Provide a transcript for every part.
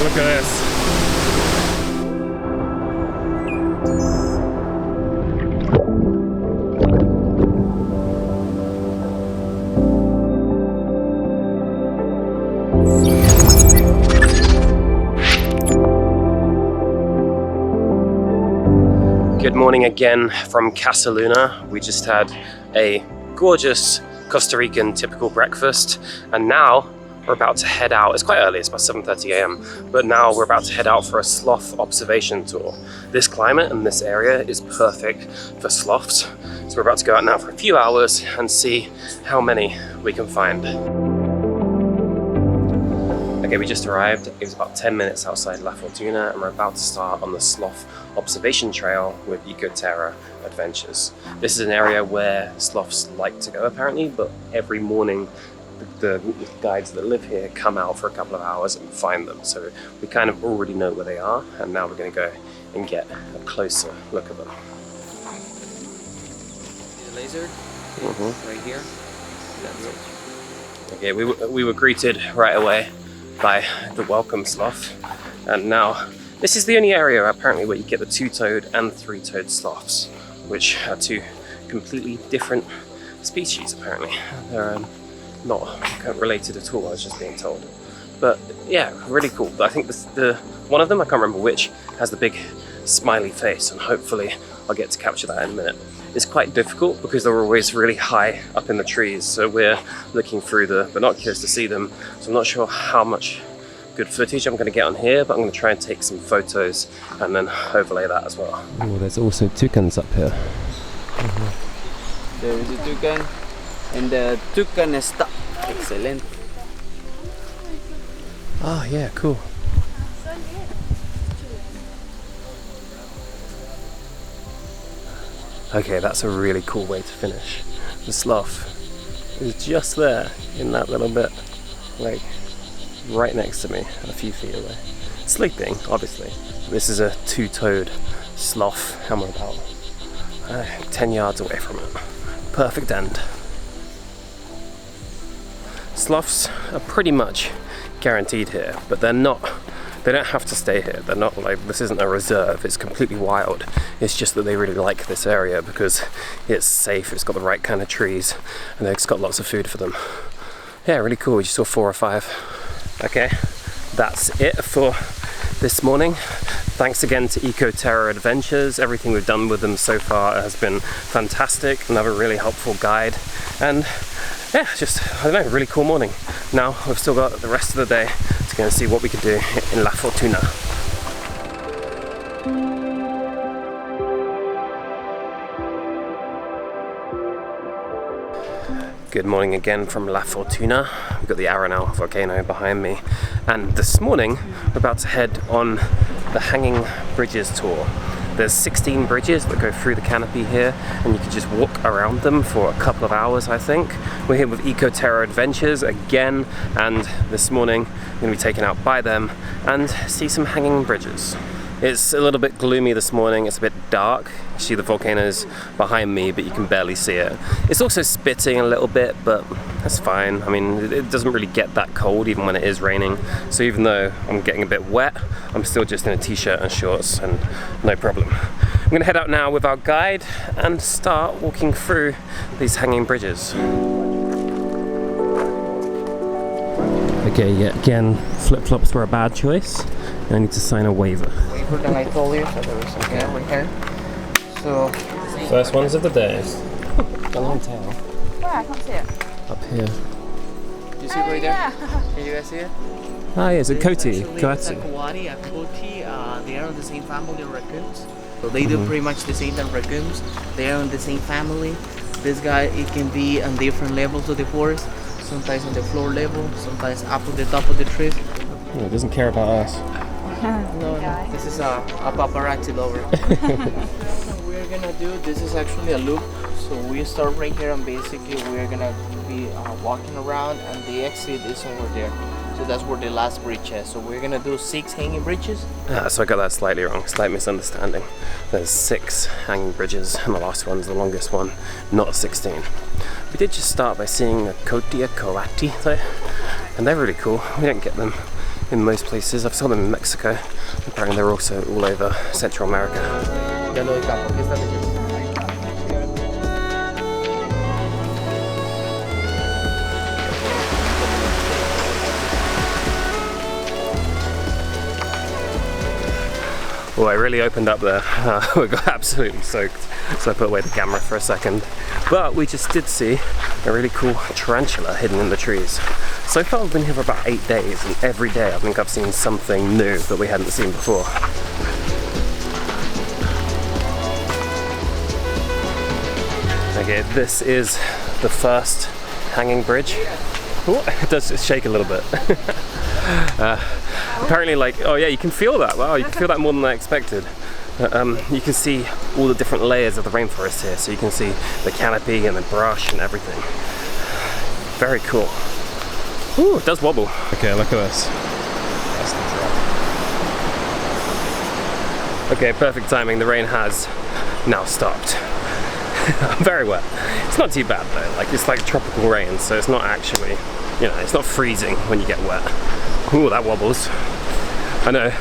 look at this. Good morning again from Casa Luna. We just had a gorgeous Costa Rican typical breakfast, and now we're about to head out. It's quite early, it's about 7:30 a.m. but now we're about to head out for a sloth observation tour. This climate and this area is perfect for sloths, so we're about to go out now for a few hours and see how many we can find. Okay, we just arrived. It was about 10 minutes outside La Fortuna, and we're about to start on the sloth observation trail with Ecoterra Adventures. This is an area where sloths like to go apparently, but every morning the guides that live here come out for a couple of hours and find them. So we kind of already know where they are, and now we're going to go and get a closer look at them. The laser, right here. That's it. Okay, we were greeted right away by the welcome sloth, and now this is the only area apparently where you get the two-toed and three-toed sloths, which are two completely different species apparently. They're not related at all, I was just being told. But yeah, really cool. I think the one of them, I can't remember which, has the big smiley face, and hopefully I'll get to capture that in a minute. It's quite difficult because they're always really high up in the trees, so we're looking through the binoculars to see them. So I'm not sure how much good footage I'm going to get on here, but I'm going to try and take some photos and then overlay that as well. Oh, there's also toucans up here. There is a toucan, and the toucan is stuck. Excellent. Oh yeah, cool. Okay, that's a really cool way to finish. The sloth is just there in that little bit, like right next to me, a few feet away. Sleeping, obviously. This is a two-toed sloth, and we're about 10 yards away from it. Perfect end. Sloths are pretty much guaranteed here, but they don't have to stay here. They're not like, this isn't a reserve, it's completely wild. It's just that they really like this area because it's safe, it's got the right kind of trees, and it's got lots of food for them. Yeah, really cool. We just saw 4 or 5. Okay, that's it for this morning. Thanks again to Ecoterra Adventures. Everything we've done with them so far has been fantastic. Another really helpful guide. And yeah, just, I don't know, really cool morning. Now we've still got the rest of the day to go and see what we can do in La Fortuna. Good morning again from La Fortuna. We've got the Arenal Volcano behind me, and this morning we're about to head on the Hanging Bridges tour. There's 16 bridges that go through the canopy here, and you can just walk around them for a couple of hours, I think. We're here with Ecoterra Adventures again, and this morning we're going to be taken out by them and see some hanging bridges. It's a little bit gloomy this morning, it's a bit dark. You see the volcanoes behind me, but you can barely see it. It's also spitting a little bit, but that's fine. I mean, it doesn't really get that cold even when it is raining. So even though I'm getting a bit wet, I'm still just in a t-shirt and shorts, and no problem. I'm gonna head out now with our guide and start walking through these hanging bridges. Okay, yet again, flip-flops were a bad choice. I need to sign a waiver. Waiver that I told you, so there was some over here. So, first ones of the day. A long tail. Where? I can't see it. Up here. you see it right there? Can you guys see it? Ah, yeah, is it Coati? It's a Coati, a Coati. They are in the same family of raccoons. So they do pretty much the same as raccoons. They are in the same family. This guy, it can be on different levels of the forest. Sometimes on the floor level, sometimes up on the top of the trees. Oh, it doesn't care about us. No, this is a paparazzi lover. What we're gonna do, this is actually a loop. So we start right here, and basically we're gonna be walking around, and the exit is over there. So that's where the last bridge is. So we're gonna do 6 hanging bridges. So I got that slightly wrong, slight misunderstanding. There's 6 hanging bridges, and the last one's the longest one, not 16. We did just start by seeing a Coati there, and they're really cool. We don't get them in most places. I've saw them in Mexico. Apparently they're also all over Central America. Ya lo de campo, aquí está el techo. Well, I really opened up there. We got absolutely soaked, so I put away the camera for a second. But we just did see a really cool tarantula hidden in the trees. So far I've been here for about 8 days, and every day I think I've seen something new that we hadn't seen before. Okay, this is the first hanging bridge. Ooh, it does shake a little bit. Apparently, like, oh yeah, you can feel that. Wow, you can feel that more than I expected. You can see all the different layers of the rainforest here, so you can see the canopy and the brush and everything. Very cool. Ooh, it does wobble. Okay, look at this. That's the drop. Okay, perfect timing. The rain has now stopped. I'm very wet. It's not too bad though. Like, it's like tropical rain, so it's not actually, you know, it's not freezing when you get wet. Ooh, that wobbles. I know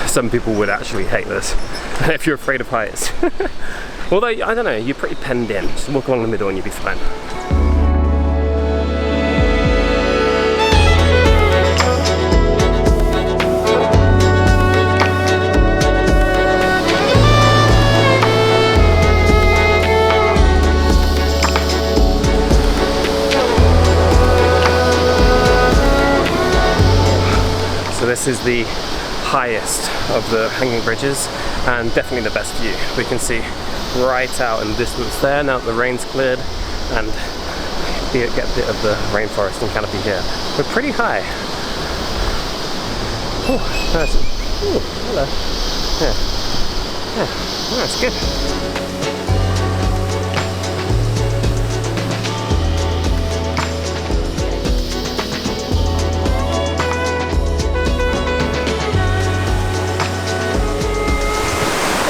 some people would actually hate this if you're afraid of heights. Although, I don't know, you're pretty penned in. Just walk along the middle and you'll be fine. So this is the highest of the hanging bridges, and definitely the best view. We can see right out in the distance there now that the rain's cleared, and get a bit of the rainforest and canopy here. We're pretty high. Oh, that's, ooh, hello. Yeah, oh, that's good.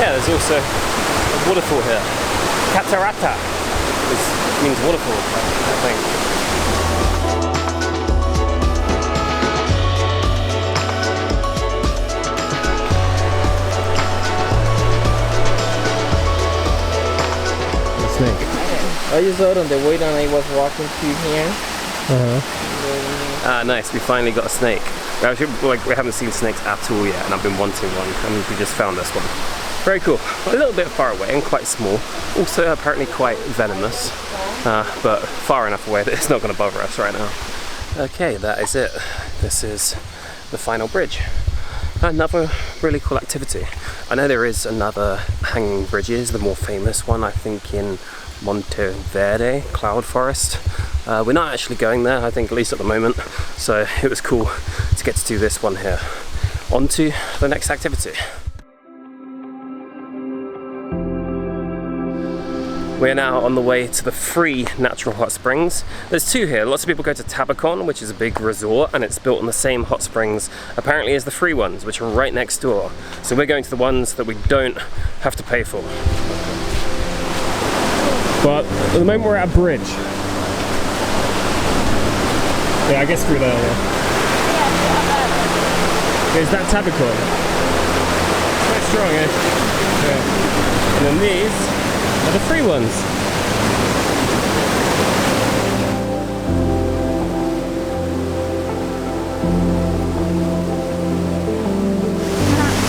Yeah, there's also a waterfall here. Catarata, which means waterfall, I think. The snake. I just saw it on the way and I was walking through here. Ah, nice. We finally got a snake. We haven't seen snakes at all yet, and I've been wanting one, and we just found this one. Very cool. A little bit far away and quite small. Also apparently quite venomous, but far enough away that it's not going to bother us right now. Okay, that is it. This is the final bridge. Another really cool activity. I know there is another hanging bridges, the more famous one I think in Monteverde, Cloud Forest. We're not actually going there, I think, at least at the moment, so it was cool to get to do this one here. On to the next activity. We're now on the way to the free natural hot springs. There's two here. Lots of people go to Tabacon, which is a big resort, and it's built on the same hot springs apparently as the free ones, which are right next door. So we're going to the ones that we don't have to pay for. But at the moment we're at a bridge. Yeah, I guess through there, yeah. Is that Tabacon? Quite strong, eh? Yeah. And then these are the free ones.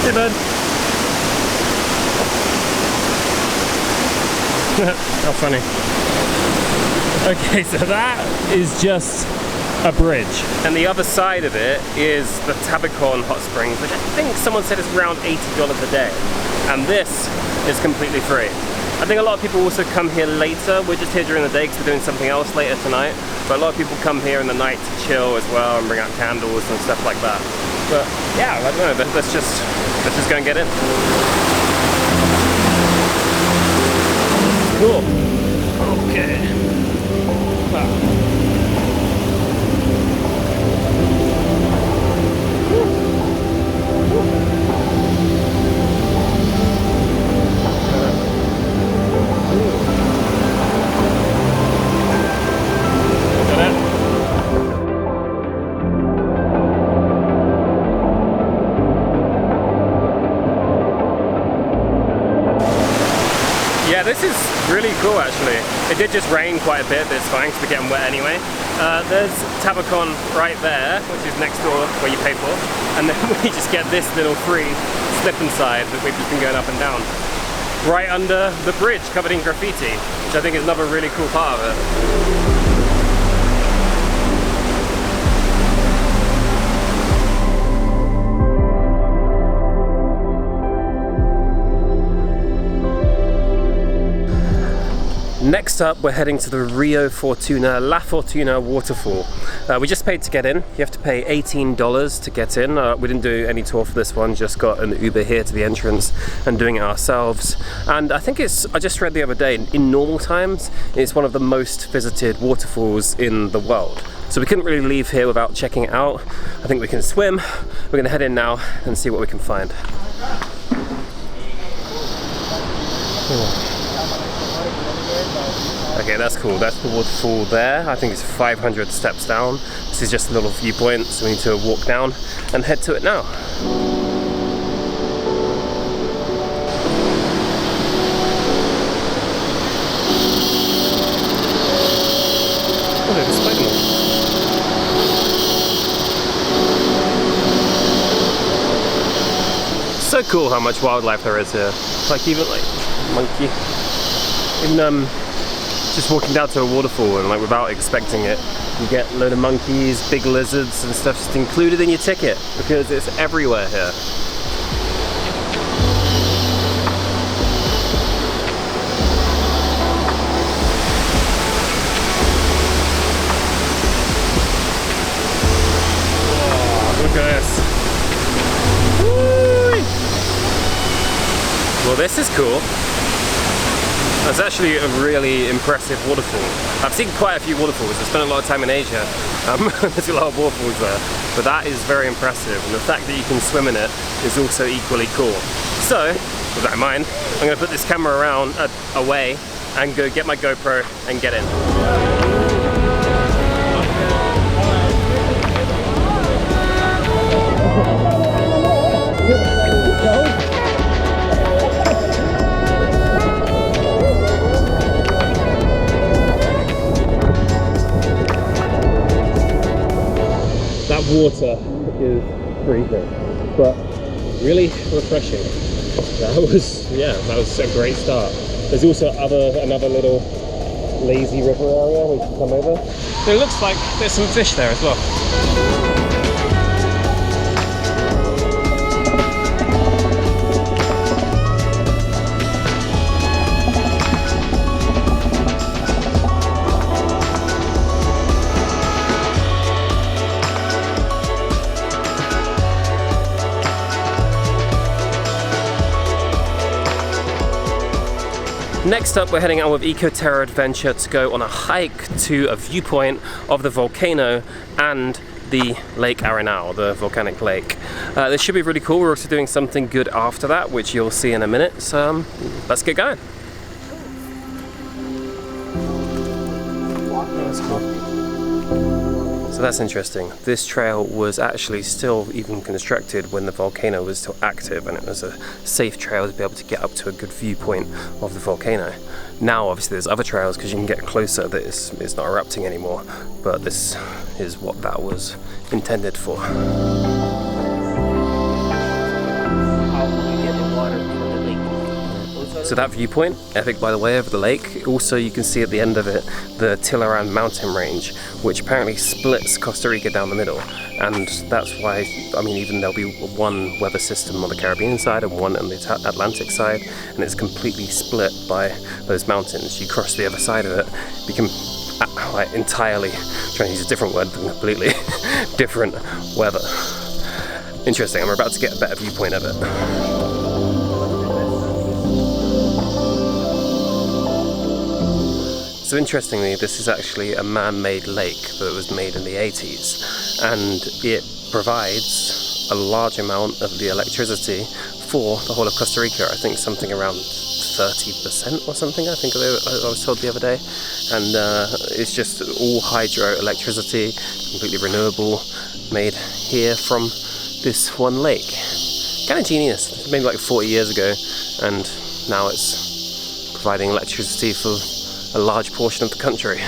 Hey, bud. How funny. Okay, so that is just a bridge. And the other side of it is the Tabacon hot springs, which I think someone said is around $80 a day. And this is completely free. I think a lot of people also come here later. We're just here during the day because we're doing something else later tonight. But a lot of people come here in the night to chill as well and bring out candles and stuff like that. But yeah, I don't know, let's just go and get in. Cool. Okay. Wow. Yeah, this is really cool actually. It did just rain quite a bit, but it's fine because we're getting wet anyway. There's Tabacon right there, which is next door where you pay for. And then we just get this little free slip and slide that we've just been going up and down. Right under the bridge covered in graffiti, which I think is another really cool part of it. Next up, we're heading to the La Fortuna Waterfall. We just paid to get in. You have to pay $18 to get in. We didn't do any tour for this one, just got an Uber here to the entrance and doing it ourselves. And I think I just read the other day, in normal times, it's one of the most visited waterfalls in the world. So we couldn't really leave here without checking it out. I think we can swim. We're gonna head in now and see what we can find. Okay, that's cool. That's the waterfall there. I think it's 500 steps down. This is just a little viewpoint, so we need to walk down and head to it now. Oh, there's a spider. So cool how much wildlife there is here. Like even like monkey. Just walking down to a waterfall and like without expecting it, you get a load of monkeys, big lizards and stuff just included in your ticket because it's everywhere here. Oh, look at this. Woo! Well, this is cool. That's actually a really impressive waterfall. I've seen quite a few waterfalls. I spent a lot of time in Asia. There's a lot of waterfalls there. But that is very impressive. And the fact that you can swim in it is also equally cool. So, with that in mind, I'm going to put this camera around away and go get my GoPro and get in. Water is freezing, but really refreshing. That was a great start. There's also another little lazy river area where you can come over. It looks like there's some fish there as well. Next up, we're heading out with Ecoterra Adventure to go on a hike to a viewpoint of the volcano and the Lake Arenal, the volcanic lake. This should be really cool. We're also doing something good after that, which you'll see in a minute. So let's get going. That's cool. So that's interesting. This trail was actually still even constructed when the volcano was still active, and it was a safe trail to be able to get up to a good viewpoint of the volcano. Now obviously there's other trails because you can get closer that it's not erupting anymore, but this is what that was intended for. So that viewpoint, epic by the way, over the lake. Also you can see at the end of it the Tilaran mountain range, which apparently splits Costa Rica down the middle. And that's why, I mean, even there'll be one weather system on the Caribbean side and one on the Atlantic side, and it's completely split by those mountains. You cross the other side of it, you can like entirely, trying to use a different word than completely, different weather. Interesting, I'm about to get a better viewpoint of it. So interestingly, this is actually a man-made lake that was made in the 80s, and it provides a large amount of the electricity for the whole of Costa Rica. I think something around 30% or something, I think I was told the other day. And it's just all hydroelectricity, completely renewable, made here from this one lake. Kind of genius. Maybe like 40 years ago, and now it's providing electricity for a large portion of the country.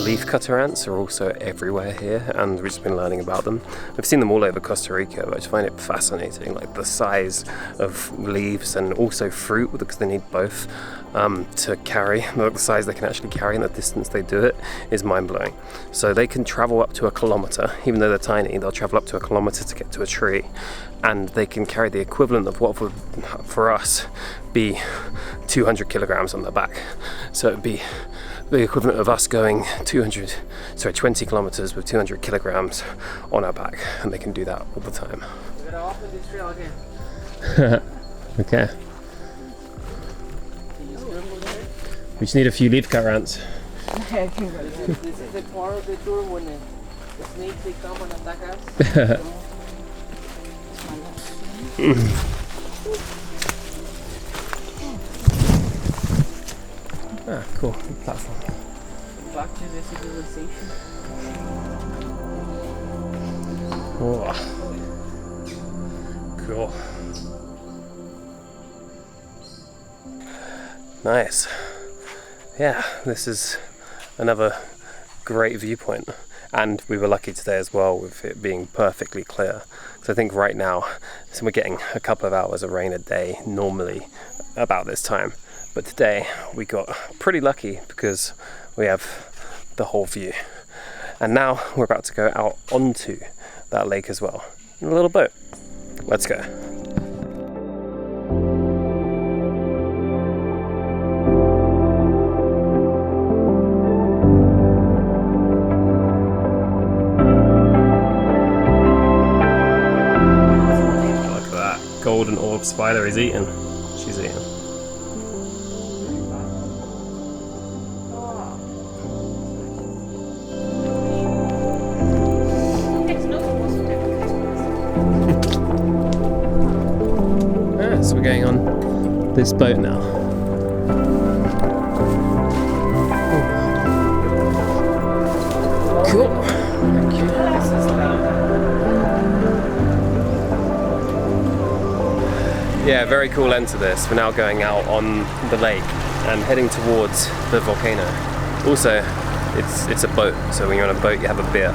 Leafcutter ants are also everywhere here, and we've just been learning about them. I've seen them all over Costa Rica, but I just find it fascinating, like the size of leaves and also fruit, because they need both to carry. The size they can actually carry and the distance they do it is mind-blowing. So they can travel up to 1 kilometer, even though they're tiny, they'll travel up to 1 kilometer to get to a tree, and they can carry the equivalent of what would, for us, be 200 kilograms on their back. So it'd be the equivalent of us going 20 kilometers with 200 kilograms on our back, and they can do that all the time. We're gonna open this trail again. Okay. We just need a few leafcutter ants. This is the part of the tour when the snakes they come and attack us. Ah, cool. Platform. Back to the civilization. Oh. Cool. Nice. Yeah, this is another great viewpoint, and we were lucky today as well with it being perfectly clear. So I think right now, so we're getting a couple of hours of rain a day normally about this time, but today we got pretty lucky because we have the whole view. And now we're about to go out onto that lake as well in a little boat. Let's go. Golden orb spider is eating. She's eating. So we're going on this boat now. Cool. Thank you. Yeah, very cool end to this. We're now going out on the lake and heading towards the volcano. Also, it's a boat, so when you're on a boat you have a beer.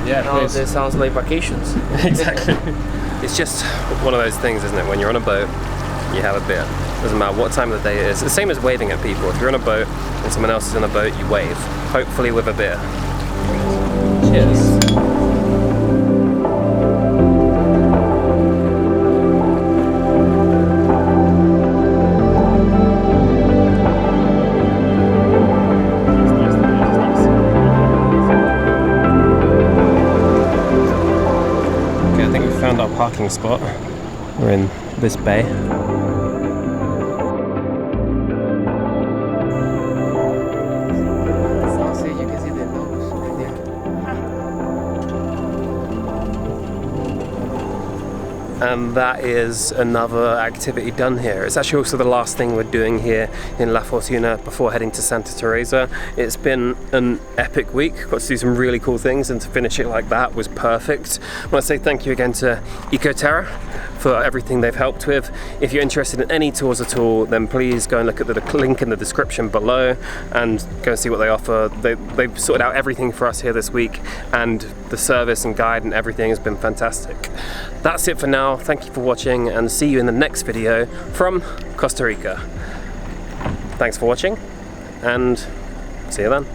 Yeah, no, this sounds like vacations. Exactly. It's just one of those things, isn't it? When you're on a boat, you have a beer. Doesn't matter what time of the day it is. It's the same as waving at people. If you're on a boat and someone else is on a boat, you wave. Hopefully with a beer. Cheers. Our parking spot. We're in this bay. You can see the nose right there. And that is another activity done here. It's actually also the last thing we're doing here in La Fortuna before heading to Santa Teresa. It's been an epic week. Got to do some really cool things, and to finish it like that was perfect. I want to say thank you again to Ecoterra for everything they've helped with. If you're interested in any tours at all, then please go and look at the link in the description below and go and see what they offer. They've sorted out everything for us here this week, and the service and guide and everything has been fantastic. That's it for now. Thank you for watching, and see you in the next video from Costa Rica. Thanks for watching, and see you then.